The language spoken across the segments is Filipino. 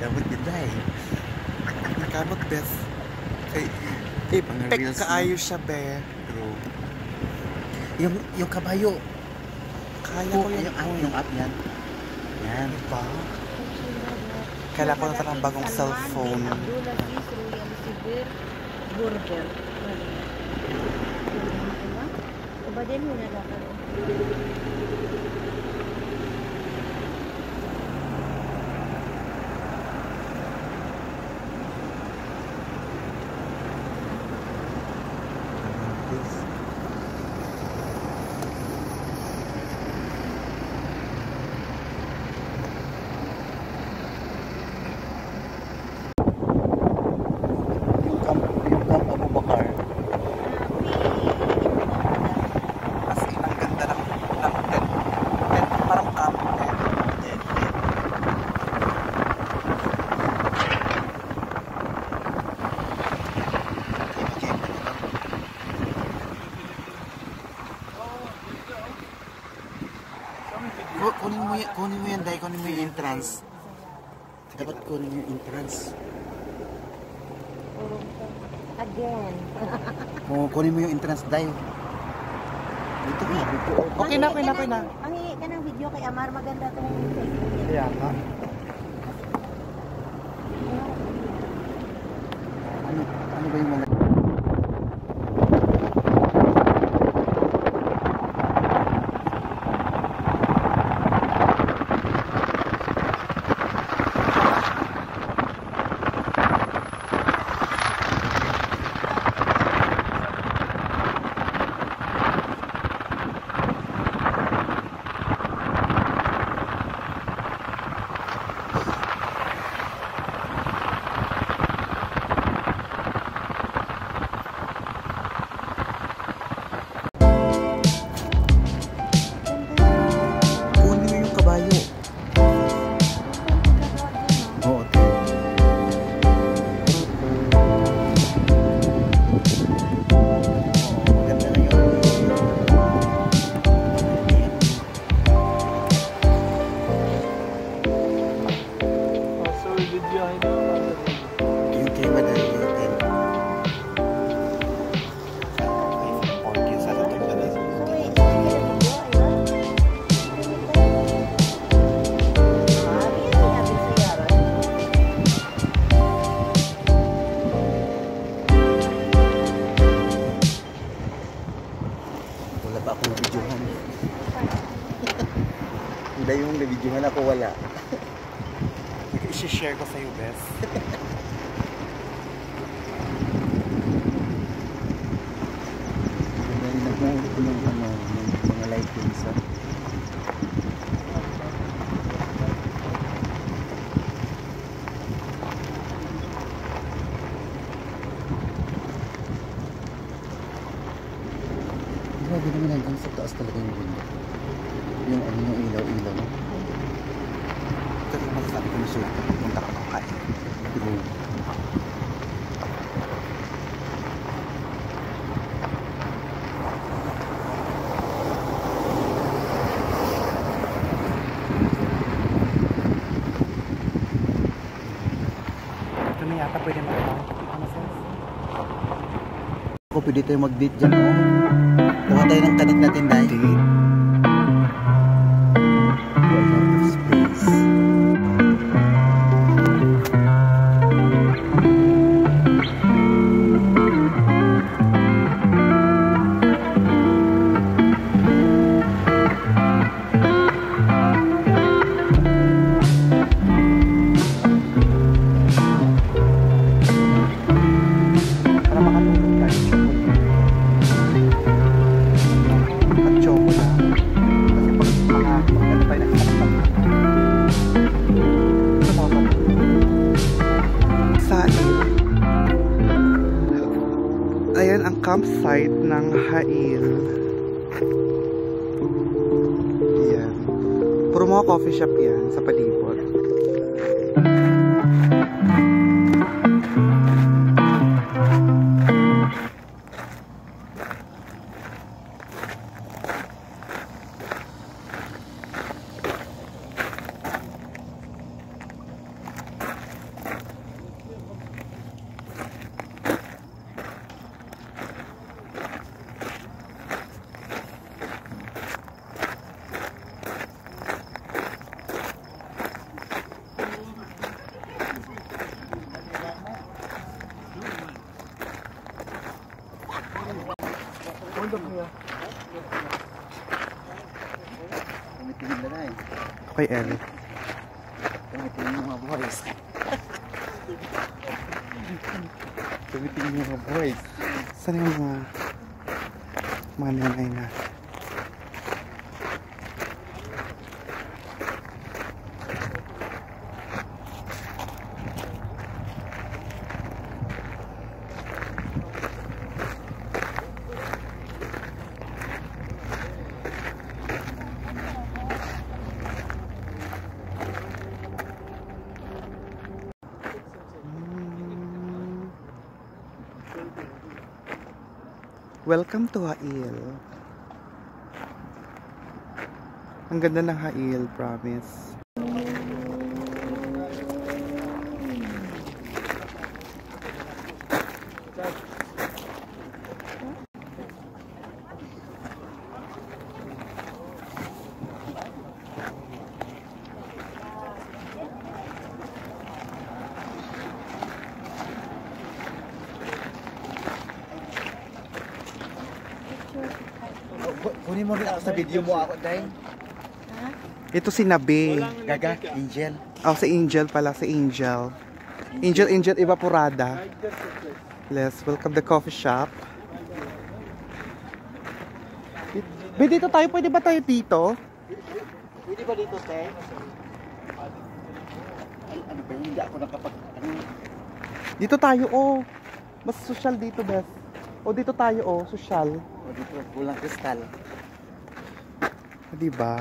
Kamot din dahil. Kamot best. Kay, pek kaayo siya be. True. Yung kabayo. Kaya ko yung app yan. Yan. Diba? Kailan ko na talagang bagong cellphone. Burger. Iba din mo na lang. Kunin mo yan, Day. Kunin mo yung entrance. Dapat kunin mo yung entrance. Again. Kunin mo yung entrance, Day. Dito nga. Okay na. Mangingi ka ng video kay Amar. Maganda itong Facebook. Kaya ka. Ano ba yung mga... Hindi yung nabidyohan ako, wala. I-share ko sa'yo, best. Nagmahal ko ng mga lightings, ha? Grabe naman hanggang sa taas talaga yung window. Yung ilaw-ilaw. Ito yung masasabi ko na sulit. Punta ka ng kain. Ito na yata pwede makakawin. Ako pwede tayo mag-date dyan, oh. Kuha tayo ng kanik natin, Day. Date. A lot of space. Ayan ang campsite ng Hail. Ayan. Puro mga coffee shop yan sa palibot. Tumitingin na eh. Okay, Eric. Tumitingin yung mga boys. Tumitingin yung mga boys. Saan yung mga nanay na? Welcome to Hail. Ang ganda ng Hail, promise. Kunin mo rin ako sa video mo ako, Day. Ha? Ito si Nabe. Gaga, Angel. Oh, si Angel pala, si Angel. Angel Evaporada. Let's welcome the coffee shop. Dito tayo, pwede ba tayo dito? Pwede ba dito, Tay? Ano ba yun? Hindi ako nakapag... Dito tayo, oh. Mas social dito, Beth. O dito tayo, oh, social. O dito, kulang kristal. Diba?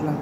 lang.